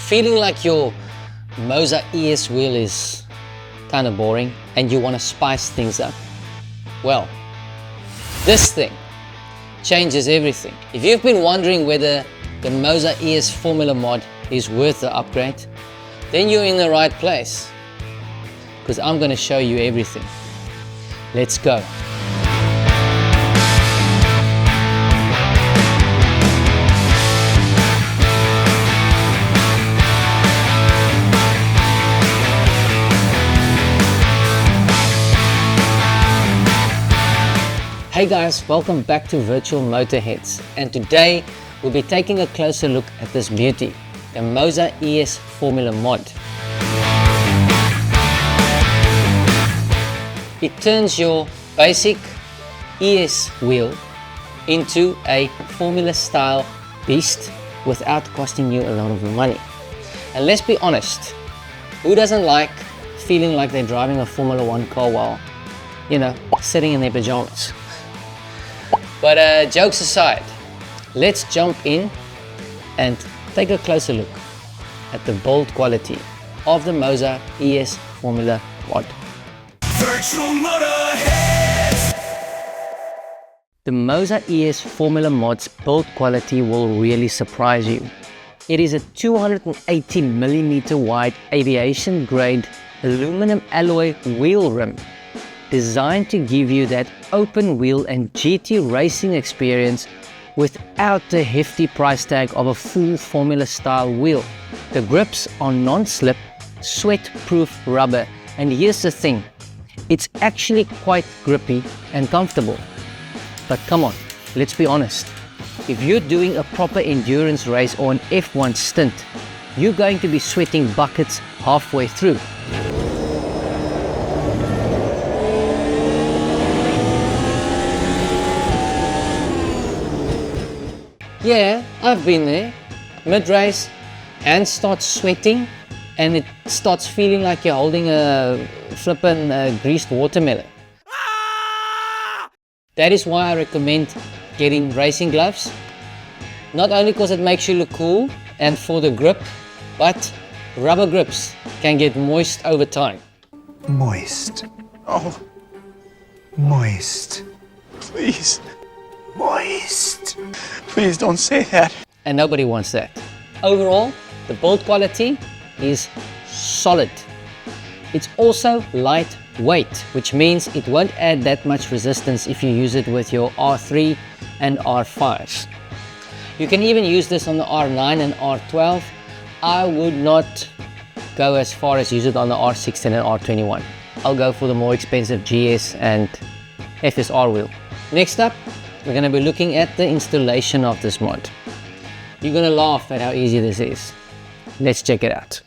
Feeling like your Moza ES wheel is kind of boring and you want to spice things up? Well, this thing changes everything. If you've been wondering whether the Moza ES Formula Mod is worth the upgrade, then you're in the right place, because I'm going to show you everything. Let's go. Hey guys, welcome back to Virtual Motorheads, and today we'll be taking a closer look at this beauty, the Moza ES Formula Mod. It turns your basic ES wheel into a Formula style beast without costing you a lot of money. And let's be honest, who doesn't like feeling like they're driving a Formula 1 car while, sitting in their pajamas? But jokes aside, let's jump in and take a closer look at the build quality of the Moza ES Formula Mod. The Moza ES Formula Mod's build quality will really surprise you. It is a 280mm wide aviation grade aluminum alloy wheel rim, designed to give you that open wheel and GT racing experience without the hefty price tag of a full Formula style wheel. The grips are non-slip, sweat-proof rubber, and here's the thing, it's actually quite grippy and comfortable. But come on, let's be honest, if you're doing a proper endurance race or an F1 stint, you're going to be sweating buckets halfway through. Yeah, I've been there. Mid-race, hands start sweating and it starts feeling like you're holding a flippin' greased watermelon. That is why I recommend getting racing gloves. Not only because it makes you look cool and for the grip, but rubber grips can get moist over time. Moist. Oh, moist. Please. Moist. Please don't say that. And nobody wants that. Overall, the build quality is solid. It's also lightweight, which means it won't add that much resistance if you use it with your R3 and R5s. You can even use this on the R9 and R12. I would not go as far as use it on the R16 and R21. I'll go for the more expensive GS and FSR wheel. Next up, we're going to be looking at the installation of this mod. You're going to laugh at how easy this is. Let's check it out.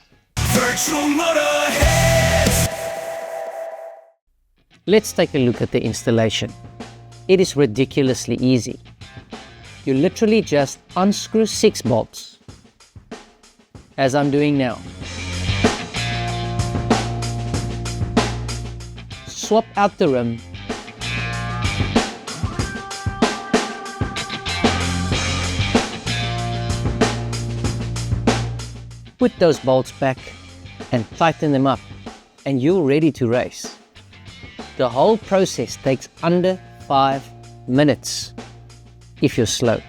Let's take a look at the installation. It is ridiculously easy. You literally just unscrew 6 bolts, as I'm doing now. Swap out the rim. Put those bolts back and tighten them up, and you're ready to race. The whole process takes under 5 minutes if you're slow.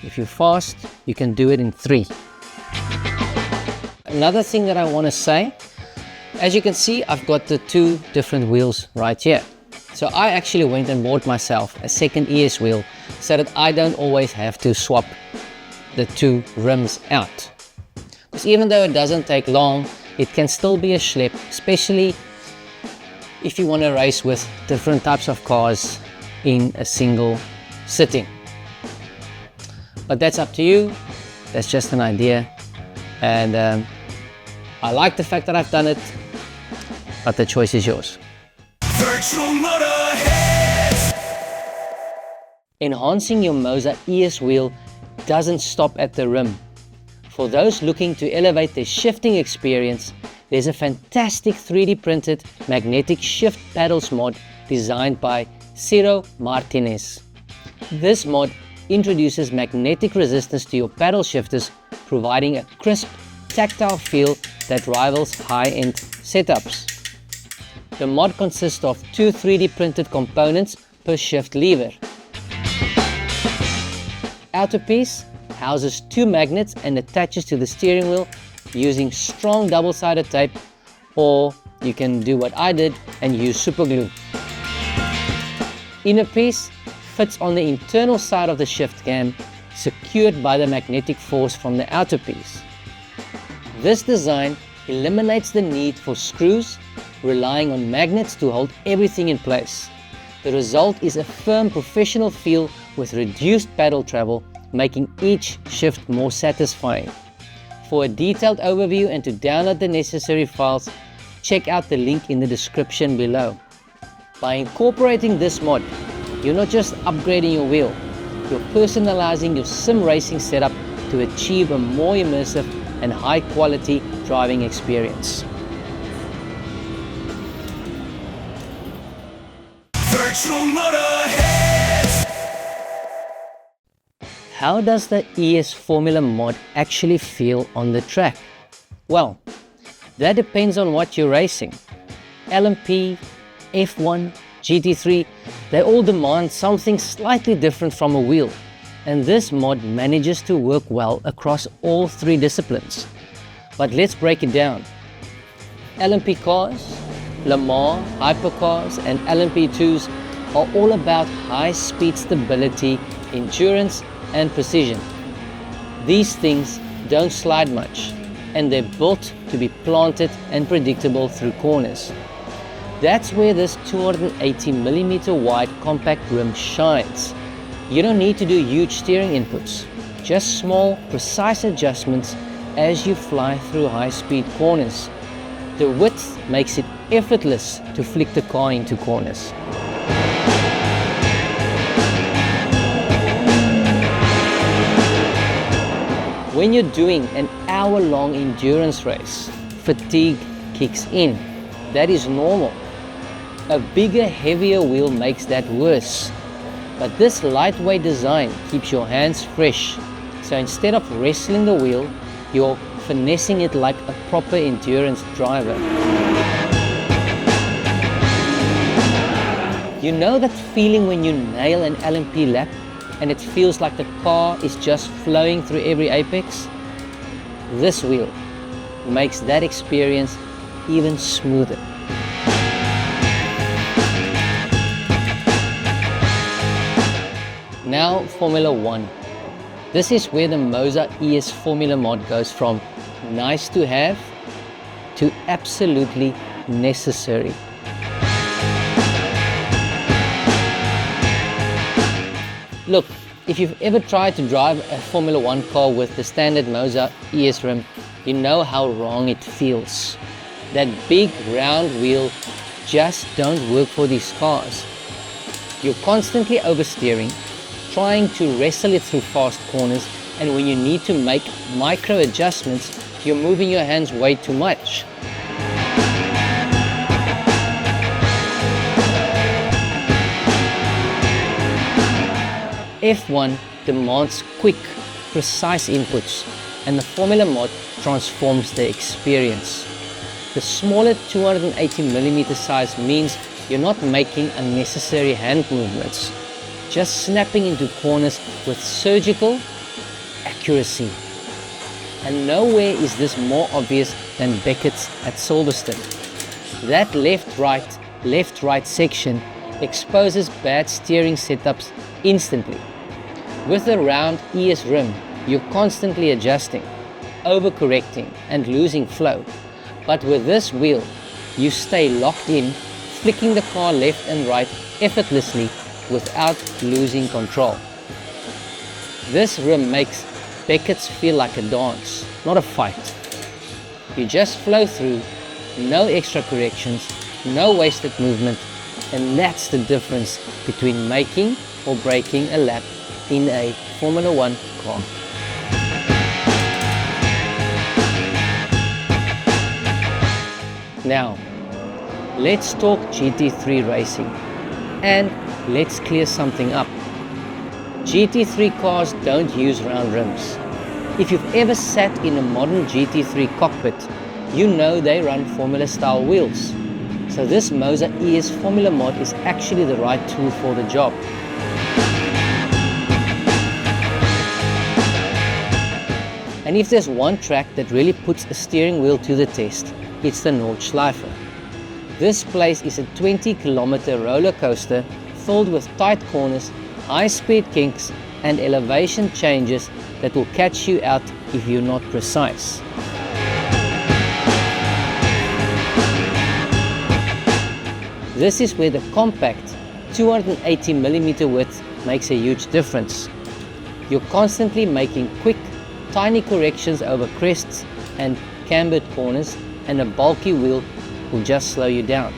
If you're fast, you can do it in 3. Another thing that I want to say, as you can see, I've got the 2 different wheels right here. So I actually went and bought myself a second ES wheel so that I don't always have to swap the 2 rims out. Because even though it doesn't take long, it can still be a schlep, especially if you want to race with different types of cars in a single sitting. But that's up to you. That's just an idea. And I like the fact that I've done it, but the choice is yours. Enhancing your Moza ES wheel doesn't stop at the rim. For those looking to elevate their shifting experience, there's a fantastic 3D printed magnetic shift paddles mod designed by Ciro Martinez. This mod introduces magnetic resistance to your paddle shifters providing a crisp, tactile feel that rivals high-end setups. The mod consists of two 3D printed components per shift lever. Outer piece houses two magnets and attaches to the steering wheel using strong double-sided tape, or you can do what I did and use super glue. Inner piece fits on the internal side of the shift cam, secured by the magnetic force from the outer piece. This design eliminates the need for screws, relying on magnets to hold everything in place. The result is a firm professional feel with reduced paddle travel, making each shift more satisfying. For a detailed overview and to download the necessary files, check out the link in the description below. By incorporating this mod, you're not just upgrading your wheel, you're personalizing your sim racing setup to achieve a more immersive and high quality driving experience. Virtual motorheads. How does the ES Formula Mod actually feel on the track? Well, that depends on what you're racing. LMP, F1, GT3, they all demand something slightly different from a wheel, and this mod manages to work well across all three disciplines. But let's break it down. LMP cars, Le Mans, hypercars and LMP2s are all about high-speed stability, endurance and precision. These things don't slide much, and they're built to be planted and predictable through corners. That's where this 280mm wide compact rim shines. You don't need to do huge steering inputs, just small, precise adjustments as you fly through high-speed corners. The width makes it effortless to flick the car into corners. When you're doing an hour-long endurance race, fatigue kicks in. That is normal. A bigger, heavier wheel makes that worse. But this lightweight design keeps your hands fresh. So instead of wrestling the wheel, you're finessing it like a proper endurance driver. You know that feeling when you nail an LMP lap and it feels like the car is just flowing through every apex? This wheel makes that experience even smoother. Now Formula 1. This is where the Moza ES Formula Mod goes from nice to have to absolutely necessary. Look, if you've ever tried to drive a Formula 1 car with the standard Moza ES rim, you know how wrong it feels. That big round wheel just don't work for these cars. You're constantly oversteering, trying to wrestle it through fast corners, and when you need to make micro adjustments, you're moving your hands way too much. F1 demands quick, precise inputs, and the Formula Mod transforms the experience. The smaller 280mm size means you're not making unnecessary hand movements, just snapping into corners with surgical accuracy. And nowhere is this more obvious than Beckett's at Silverstone. That left-right section exposes bad steering setups instantly. With a round ES rim, you're constantly adjusting, overcorrecting and losing flow. But with this wheel, you stay locked in, flicking the car left and right effortlessly without losing control. This rim makes Beckett's feel like a dance, not a fight. You just flow through, no extra corrections, no wasted movement, and that's the difference between making or breaking a lap in a Formula 1 car. Now, let's talk GT3 racing, and let's clear something up. GT3 cars don't use round rims. If you've ever sat in a modern GT3 cockpit, you know they run Formula style wheels. So this Moza ES Formula Mod is actually the right tool for the job. And if there's one track that really puts a steering wheel to the test, it's the Nordschleife. This place is a 20-kilometer roller coaster filled with tight corners, high-speed kinks and elevation changes that will catch you out if you're not precise. This is where the compact 280mm width makes a huge difference. You're constantly making quick, tiny corrections over crests and cambered corners, and a bulky wheel will just slow you down.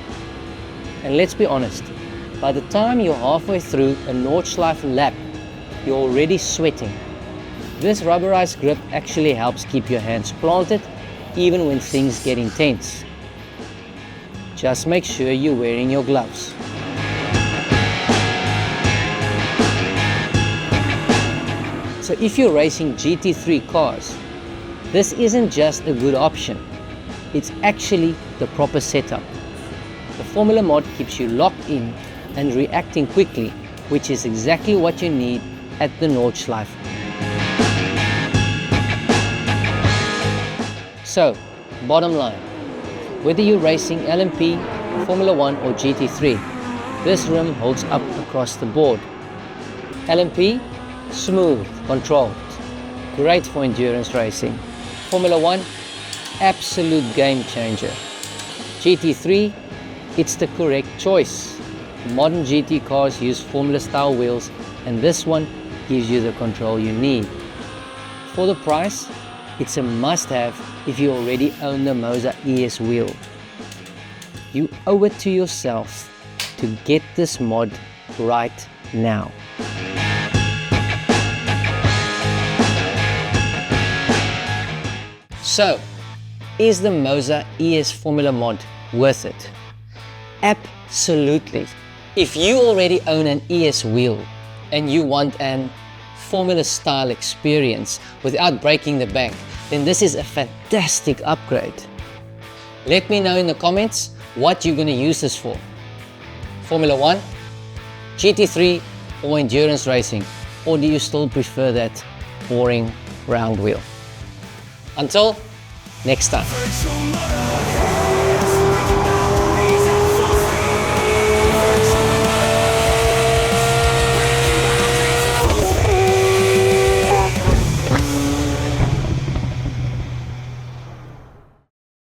And let's be honest, by the time you're halfway through a Nordschleife lap, you're already sweating. This rubberized grip actually helps keep your hands planted even when things get intense. Just make sure you're wearing your gloves. So if you're racing GT3 cars, this isn't just a good option, it's actually the proper setup. The Formula Mod keeps you locked in and reacting quickly, which is exactly what you need at the Nordschleife. So, bottom line, whether you're racing LMP, Formula 1 or GT3, this rim holds up across the board. LMP, smooth, controlled, great for endurance racing. Formula 1, absolute game changer. GT3, it's the correct choice. Modern GT cars use Formula style wheels, and this one gives you the control you need. For the price, it's a must-have if you already own the Moza ES wheel. You owe it to yourself to get this mod right now. So, is the Moza ES Formula Mod worth it? Absolutely. If you already own an ES wheel and you want an Formula style experience without breaking the bank, then this is a fantastic upgrade. Let me know in the comments what you're going to use this for. Formula 1, GT3 or endurance racing, or do you still prefer that boring round wheel? Until next time. Virtual motor